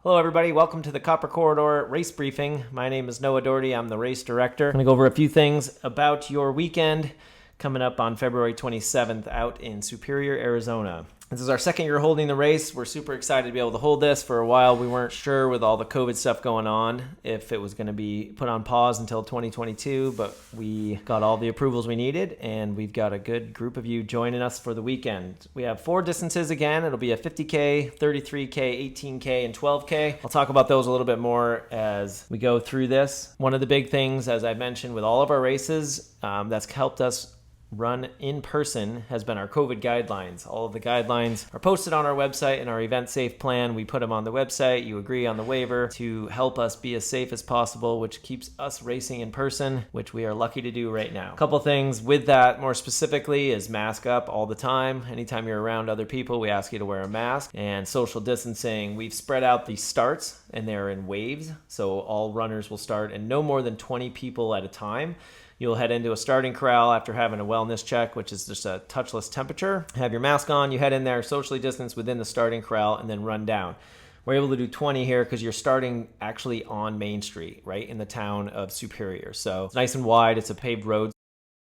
Hello everybody, welcome to the Copper Corridor Race Briefing. My name is Noah Doherty, I'm the race director. I'm going to go over a few things about your weekend coming up on February 27th out in Superior, Arizona. This is our second year holding the race. We're super excited to be able to hold this. For a while, we weren't sure with all the COVID stuff going on if it was going to be put on pause until 2022, but we got all the approvals we needed, and we've got a good group of you joining us for the weekend. We have 4 distances again. It'll be a 50K, 33K, 18K, and 12K. I'll talk about those a little bit more as we go through this. One of the big things, as I mentioned, with all of our races that's helped us run in person has been our COVID guidelines. All of the guidelines are posted on our website and our event safe plan. We put them on the website. You agree on the waiver to help us be as safe as possible, which keeps us racing in person, which we are lucky to do right now. A couple things with that more specifically is mask up all the time. Anytime you're around other people, we ask you to wear a mask. And social distancing, we've spread out the starts and they're in waves. So all runners will start and no more than 20 people at a time. You'll head into a starting corral after having a wellness check, which is just a touchless temperature. Have your mask on, you head in there, socially distance within the starting corral, and then run down. We're able to do 20 here because you're starting actually on Main Street, right in the town of Superior. So it's nice and wide, it's a paved road,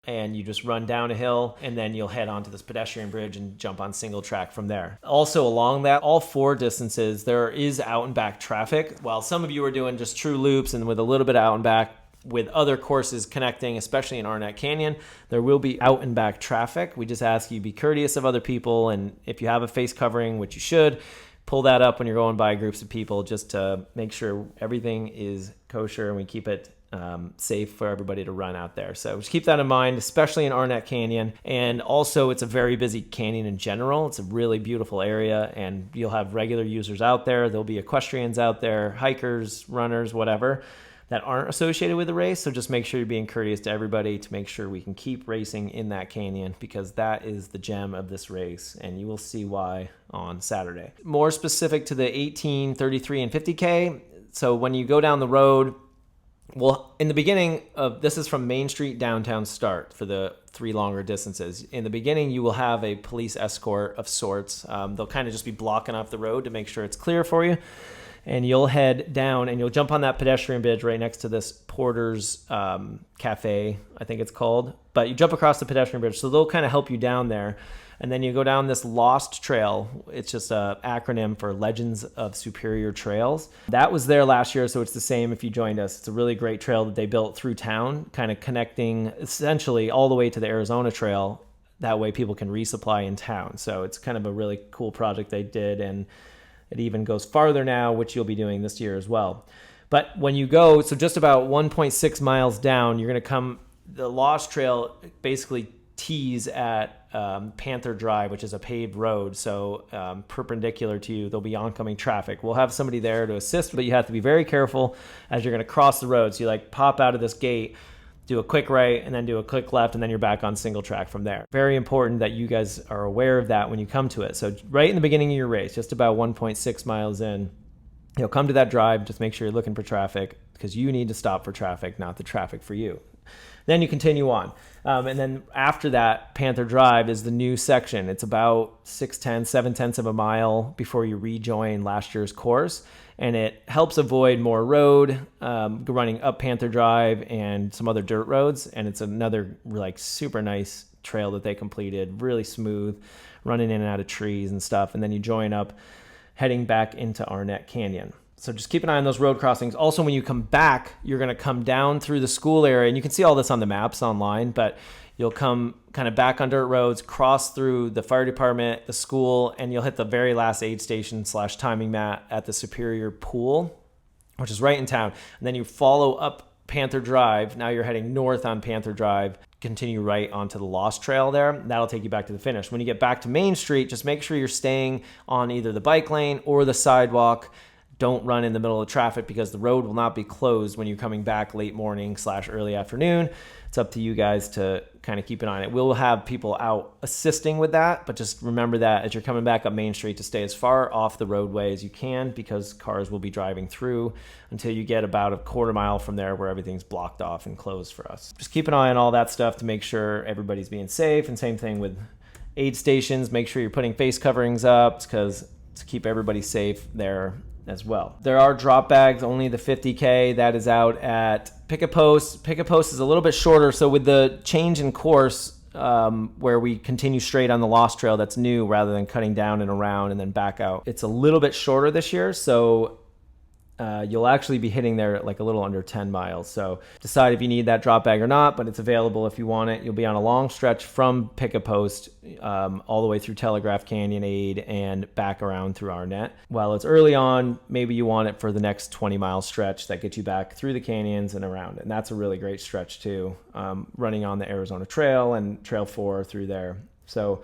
and you just run down a hill, and then you'll head onto this pedestrian bridge and jump on single track from there. Also along that, all 4 distances, there is out and back traffic. While some of you are doing just true loops and with a little bit of out and back, with other courses connecting, especially in Arnett Canyon, there will be out and back traffic. We just ask you be courteous of other people, and if you have a face covering, which you should, pull that up when you're going by groups of people just to make sure everything is kosher and we keep it safe for everybody to run out there. So just keep that in mind, especially in Arnett Canyon. And also, it's a very busy canyon in general. It's a really beautiful area, and you'll have regular users out there. There'll be equestrians out there, hikers, runners, whatever, that aren't associated with the race. So just make sure you're being courteous to everybody to make sure we can keep racing in that canyon, because that is the gem of this race, and you will see why on Saturday. More specific to the 18, 33, and 50K. So when you go down the road, well, in the beginning of this is from Main Street downtown start for the 3 longer distances. In the beginning, you will have a police escort of sorts. They'll kind of just be blocking off the road to make sure it's clear for you. And you'll head down and you'll jump on that pedestrian bridge right next to this Porter's Cafe, I think it's called. But you jump across the pedestrian bridge, so they'll kind of help you down there. And then you go down this Lost Trail. It's just an acronym for Legends of Superior Trails. That was there last year, so it's the same if you joined us. It's a really great trail that they built through town, kind of connecting essentially all the way to the Arizona Trail. That way people can resupply in town. So it's kind of a really cool project they did, and it even goes farther now, which you'll be doing this year as well. But when you go, so just about 1.6 miles down, you're going to come, the Lost Trail basically tees at Panther Drive, which is a paved road. So perpendicular to you, there'll be oncoming traffic. We'll have somebody there to assist, but you have to be very careful as you're going to cross the road. So you pop out of this gate, do a quick right, and then do a quick left, and then you're back on single track from there. Very important that you guys are aware of that when you come to it. So right in the beginning of your race, just about 1.6 miles in, you'll come to that drive. Just make sure you're looking for traffic, because you need to stop for traffic, not the traffic for you. Then you continue on. And then after that, Panther Drive is the new section. It's about 7/10 of a mile before you rejoin last year's course. And it helps avoid more road running up Panther Drive and some other dirt roads. And it's another super nice trail that they completed, really smooth, running in and out of trees and stuff. And then you join up heading back into Arnett Canyon. So just keep an eye on those road crossings. Also, when you come back, you're going to come down through the school area, and you can see all this on the maps online, but you'll come kind of back on dirt roads, cross through the fire department, the school, and you'll hit the very last aid station / timing mat at the Superior Pool, which is right in town. And then you follow up Panther Drive. Now you're heading north on Panther Drive, continue right onto the Lost Trail there. That'll take you back to the finish. When you get back to Main Street, just make sure you're staying on either the bike lane or the sidewalk. Don't run in the middle of traffic, because the road will not be closed when you're coming back late morning / early afternoon. It's up to you guys to kind of keep an eye on it. We'll have people out assisting with that, but just remember that as you're coming back up Main Street to stay as far off the roadway as you can, because cars will be driving through until you get about a quarter mile from there where everything's blocked off and closed for us. Just keep an eye on all that stuff to make sure everybody's being safe, and same thing with aid stations. Make sure you're putting face coverings up, because to keep everybody safe there as well. There are drop bags, only the 50K that is out at Pick-a-Post. Pick-a-Post is a little bit shorter, so with the change in course, where we continue straight on the Lost Trail, that's new, rather than cutting down and around and then back out. It's a little bit shorter this year, so you'll actually be hitting there at like a little under 10 miles. So decide if you need that drop bag or not, but it's available if you want it. You'll be on a long stretch from Pick-a-Post all the way through Telegraph Canyon, Aid, and back around through Arnett. While it's early on, maybe you want it for the next 20-mile stretch that gets you back through the canyons and around. And that's a really great stretch too, running on the Arizona Trail and Trail 4 through there. So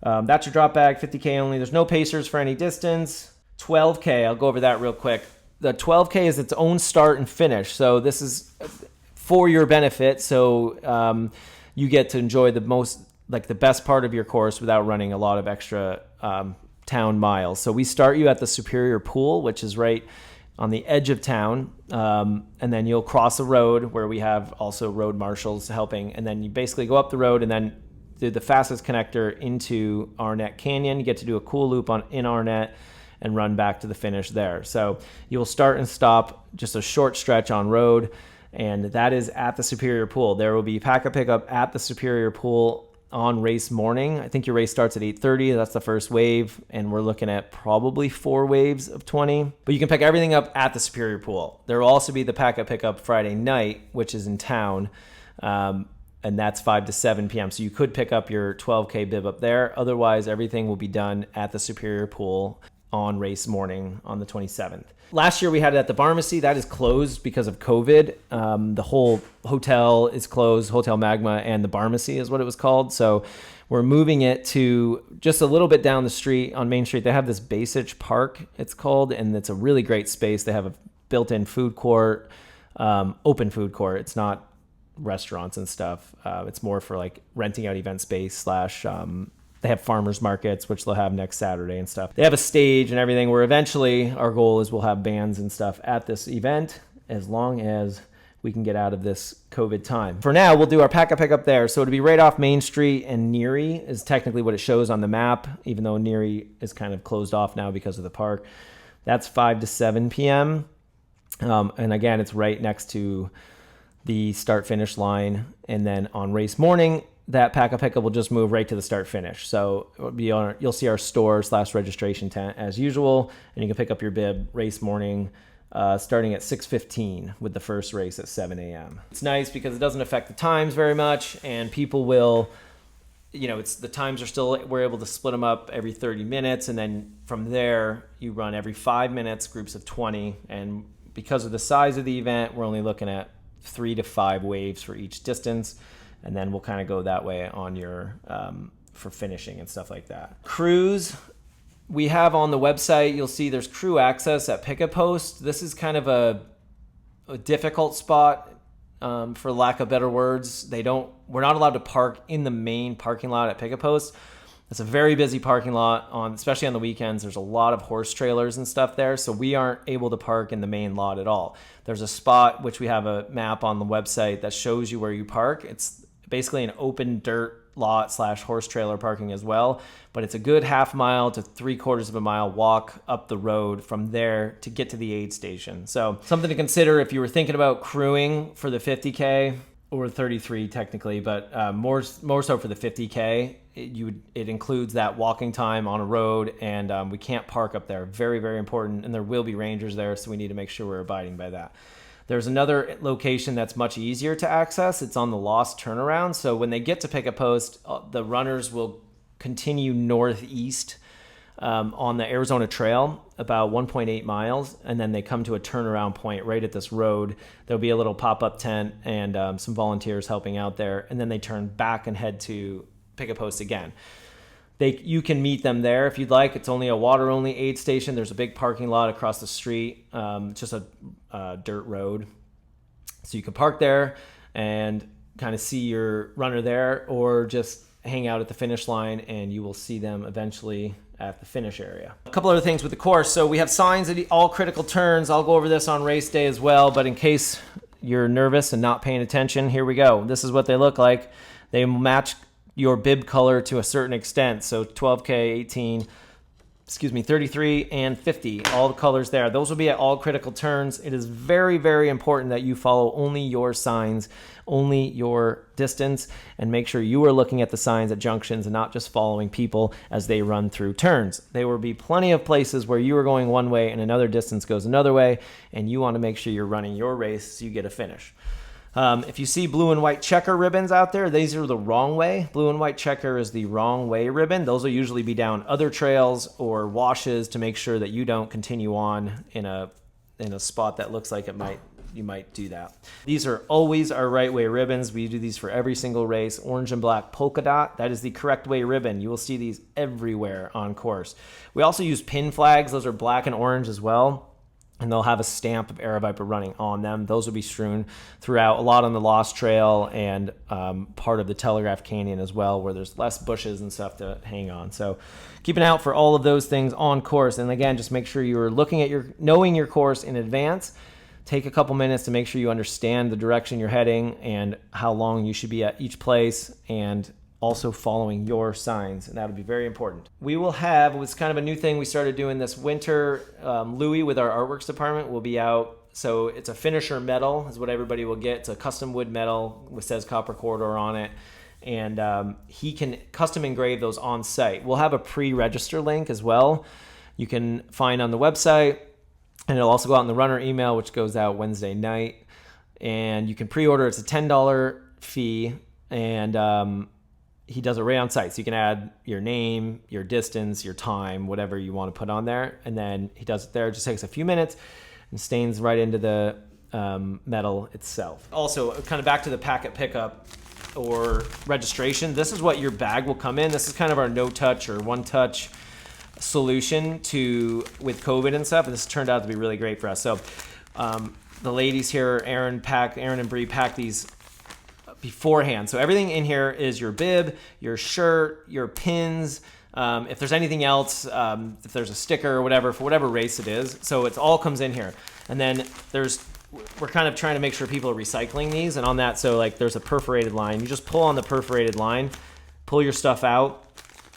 that's your drop bag, 50K only. There's no pacers for any distance. 12K, I'll go over that real quick. The 12K is its own start and finish. So this is for your benefit. So you get to enjoy the best part of your course without running a lot of extra town miles. So we start you at the Superior Pool, which is right on the edge of town. And then you'll cross a road where we have also road marshals helping. And then you basically go up the road and then do the fastest connector into Arnett Canyon. You get to do a cool loop in Arnett and run back to the finish there. So you'll start and stop just a short stretch on road, and that is at the Superior Pool. There will be pack-a-pickup at the Superior Pool on race morning. I think your race starts at 8:30. That's the first wave, and we're looking at probably 4 waves of 20. But you can pick everything up at the Superior Pool. There will also be the pack-a-pickup Friday night, which is in town, and that's 5 to 7 p.m. So you could pick up your 12K bib up there. Otherwise, everything will be done at the Superior Pool on race morning on the 27th. Last year we had it at the Pharmacy. That is closed because of COVID. The whole hotel is closed, Hotel Magma, and the Pharmacy is what it was called. So we're moving it to just a little bit down the street on Main Street. They have this Basich Park, it's called, and it's a really great space. They have a built-in food court, open food court. It's not restaurants and stuff. It's more for like renting out event space / they have farmers markets, which they'll have next Saturday and stuff. They have a stage and everything where eventually our goal is we'll have bands and stuff at this event as long as we can get out of this COVID time. For now, we'll do our pack-a-pickup there. So it'll be right off Main Street, and Neary is technically what it shows on the map, even though Neary is kind of closed off now because of the park. That's 5 to 7 p.m. And again, it's right next to the start-finish line. And then on race morning, that pack-a-pickup will just move right to the start-finish. So you'll see our store / registration tent as usual, and you can pick up your bib race morning starting at 6:15 with the first race at 7 a.m. It's nice because it doesn't affect the times very much, and people will, the times are still, we're able to split them up every 30 minutes, and then from there, you run every 5 minutes, groups of 20, and because of the size of the event, we're only looking at 3 to 5 waves for each distance. And then we'll kind of go that way on your for finishing and stuff like that. Crews, we have on the website, you'll see there's crew access at Pick-a-Post. This is kind of a difficult spot, for lack of better words. We're not allowed to park in the main parking lot at Pick-a-Post. It's a very busy parking lot, especially on the weekends. There's a lot of horse trailers and stuff there, so we aren't able to park in the main lot at all. There's a spot, which we have a map on the website that shows you where you park. It's basically an open dirt lot / horse trailer parking as well, but it's a good half mile to 3/4 of a mile walk up the road from there to get to the aid station. So something to consider if you were thinking about crewing for the 50K or 33 technically, but more so for the 50K. It includes that walking time on a road, and we can't park up there. Very, very important, and there will be rangers there, so we need to make sure we're abiding by that. There's another location that's much easier to access. It's on the Lost Turnaround. So when they get to Pick-a-Post, the runners will continue northeast on the Arizona Trail about 1.8 miles, and then they come to a turnaround point right at this road. There'll be a little pop-up tent and some volunteers helping out there, and then they turn back and head to Pick-a-Post again. You can meet them there if you'd like. It's only a water-only aid station. There's a big parking lot across the street, just a dirt road. So you can park there and kind of see your runner there, or just hang out at the finish line and you will see them eventually at the finish area. A couple other things with the course. So we have signs at all critical turns. I'll go over this on race day as well, but in case you're nervous and not paying attention, here we go. This is what they look like. They match your bib color to a certain extent. So 12K, 18, 33 and 50, all the colors there. Those will be at all critical turns. It is very, very important that you follow only your signs, only your distance, and make sure you are looking at the signs at junctions and not just following people as they run through turns. There will be plenty of places where you are going one way and another distance goes another way, and you want to make sure you're running your race so you get a finish. If you see blue and white checker ribbons out there, these are the wrong way. Blue and white checker is the wrong way ribbon. Those will usually be down other trails or washes to make sure that you don't continue on in a spot that looks like you might do that. These are always our right way ribbons. We do these for every single race. Orange and black polka dot, that is the correct way ribbon. You will see these everywhere on course. We also use pin flags. Those are black and orange as well, and they'll have a stamp of Aravaipa running on them. Those will be strewn throughout, a lot on the Lost Trail and part of the Telegraph Canyon as well, where there's less bushes and stuff to hang on. So keep an eye out for all of those things on course. And again, just make sure you're looking at knowing your course in advance. Take a couple minutes to make sure you understand the direction you're heading and how long you should be at each place, and also following your signs, and that'll be very important. We will have, it's kind of a new thing we started doing this winter, Louis with our artworks department will be out. So it's a finisher medal is what everybody will get. It's a custom wood medal which says Copper Corridor on it, and he can custom engrave those on site. We'll have a pre-register link as well you can find on the website, and it'll also go out in the runner email, which goes out Wednesday night, and you can pre-order. It's a $10 fee, and he does it right on site. So you can add your name, your distance, your time, whatever you want to put on there. And then he does it there. It just takes a few minutes and stains right into the medal itself. Also, kind of back to the packet pickup or registration. This is what your bag will come in. This is kind of our no-touch or one-touch solution with COVID and stuff. And this turned out to be really great for us. So the ladies here, Erin and Bree pack these beforehand. So everything in here is your bib, your shirt, your pins, if there's anything else, if there's a sticker or whatever, for whatever race it is. So it all comes in here. And then we're kind of trying to make sure people are recycling these. And on that, so like there's a perforated line. You just pull on the perforated line, pull your stuff out,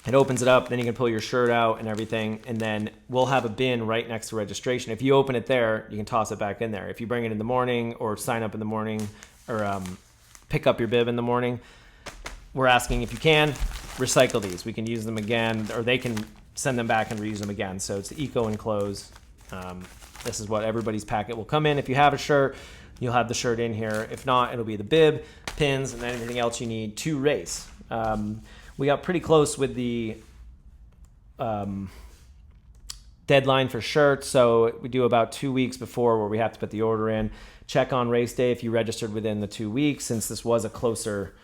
it opens it up, then you can pull your shirt out and everything, and then we'll have a bin right next to registration. If you open it there, you can toss it back in there. If you bring it in the morning or sign up in the morning or pick up your bib in the morning, we're asking if you can recycle these. We can use them again, or they can send them back and reuse them again. So it's eco enclosed. This is what everybody's packet will come in. If you have a shirt, you'll have the shirt in here. If not, it'll be the bib, pins, and anything else you need to race. We got pretty close with the deadline for shirts, so we do about 2 weeks before where we have to put the order in. Check on race day if you registered within the 2 weeks, since this was a closer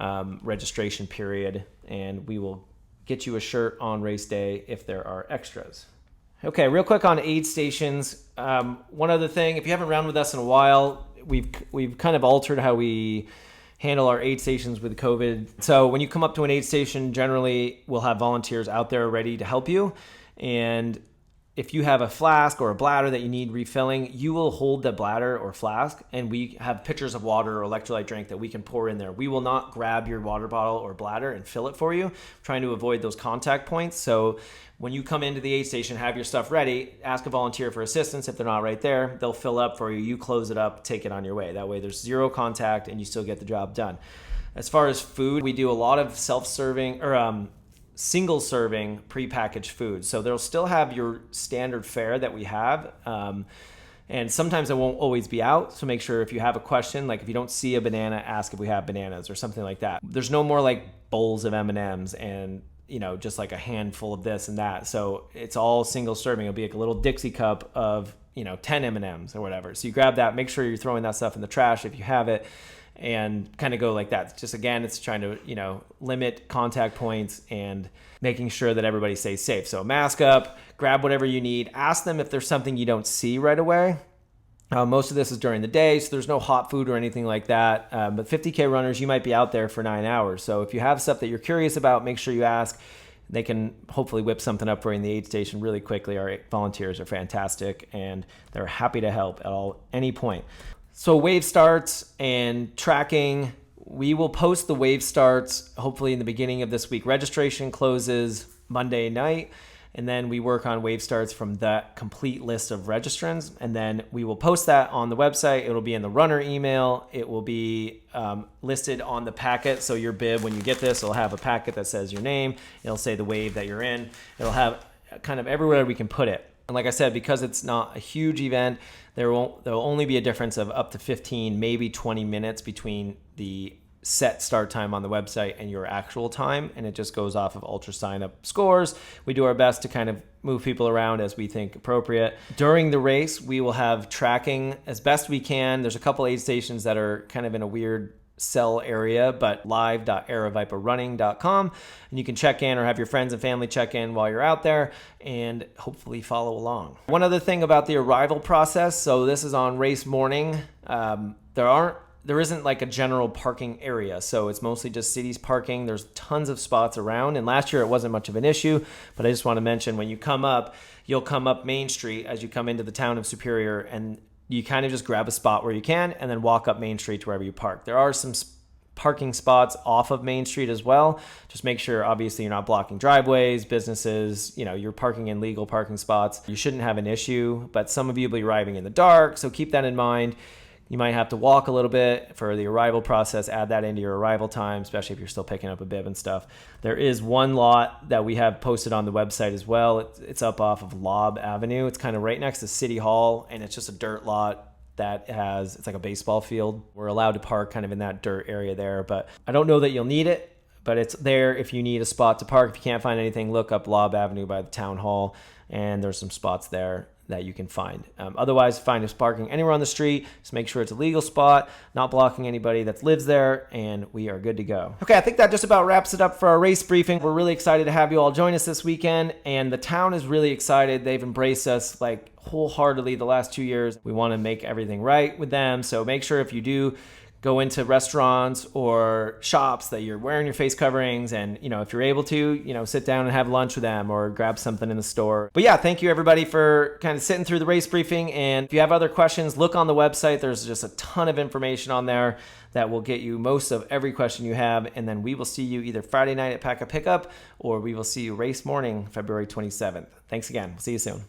registration period, and we will get you a shirt on race day if there are extras. Okay, real quick on aid stations. One other thing, if you haven't run with us in a while, we've kind of altered how we handle our aid stations with COVID. So when you come up to an aid station, generally we'll have volunteers out there ready to help you. And if you have a flask or a bladder that you need refilling, you will hold the bladder or flask, and we have pitchers of water or electrolyte drink that we can pour in there. We will not grab your water bottle or bladder and fill it for you, trying to avoid those contact points. So when you come into the aid station, have your stuff ready, ask a volunteer for assistance. If they're not right there, they'll fill up for you. You close it up, take it on your way. That way there's zero contact and you still get the job done. As far as food, we do a lot of self-serving or single serving prepackaged food. So they'll still have your standard fare that we have. And sometimes it won't always be out. So make sure if you have a question, like if you don't see a banana, ask if we have bananas or something like that. There's no more like bowls of M&Ms and just like a handful of this and that. So it's all single serving. It'll be like a little Dixie cup of, 10 M&Ms or whatever. So you grab that, make sure you're throwing that stuff in the trash if you have it, and kind of go like that. Just again, it's trying to, limit contact points and making sure that everybody stays safe. So mask up, grab whatever you need. Ask them if there's something you don't see right away. Most of this is during the day, so there's no hot food or anything like that. But 50K runners, you might be out there for 9 hours. So if you have stuff that you're curious about, make sure you ask. They can hopefully whip something up for you in the aid station really quickly. Our volunteers are fantastic, and they're happy to help at any point. So wave starts and tracking. We will post the wave starts hopefully in the beginning of this week. Registration closes Monday night, And then we work on wave starts from that complete list of registrants. And then we will post that on the website. It'll be in the runner email. It will be listed on the packet. So your bib, when you get this, it'll have a packet that says your name. It'll say the wave that you're in. It'll have kind of everywhere we can put it. And like I said, because it's not a huge event, there'll only be a difference of up to 15, maybe 20 minutes between the set start time on the website and your actual time, and it just goes off of ultra sign up scores. We do our best to kind of move people around as we think appropriate. During the race, we will have tracking as best we can. There's a couple aid stations that are kind of in a weird cell area, but live.aravaiparunning.com, and you can check in or have your friends and family check in while you're out there and hopefully follow along. One other thing about the arrival process, so this is on race morning. There isn't like a general parking area, so it's mostly just cities parking. There's tons of spots around, and last year it wasn't much of an issue, but I just want to mention when you come up, you'll come up Main Street as you come into the town of Superior, and you kind of just grab a spot where you can and then walk up Main Street to wherever you park. There are some parking spots off of Main Street as well. Just make sure, obviously, you're not blocking driveways, businesses, you're parking in legal parking spots. You shouldn't have an issue, but some of you will be arriving in the dark, so keep that in mind. You might have to walk a little bit for the arrival process, add that into your arrival time, especially if you're still picking up a bib and stuff. There is one lot that we have posted on the website as well. It's up off of Lobb Avenue. It's kind of right next to City Hall, and it's just a dirt lot that it's like a baseball field. We're allowed to park kind of in that dirt area there, but I don't know that you'll need it, but it's there if you need a spot to park. If you can't find anything, look up Lobb Avenue by the town hall, and there's some spots there that you can find. Otherwise, find us parking anywhere on the street. Just make sure it's a legal spot, not blocking anybody that lives there, and we are good to go. Okay, I think that just about wraps it up for our race briefing. We're really excited to have you all join us this weekend, and the town is really excited. They've embraced us like wholeheartedly the last 2 years. We want to make everything right with them, so make sure if you do go into restaurants or shops that you're wearing your face coverings, and if you're able to, sit down and have lunch with them or grab something in the store. But yeah, thank you everybody for kind of sitting through the race briefing, and if you have other questions, look on the website. There's just a ton of information on there that will get you most of every question you have, and then we will see you either Friday night at Pack a Pickup, or we will see you race morning, February 27th. Thanks again. We'll see you soon.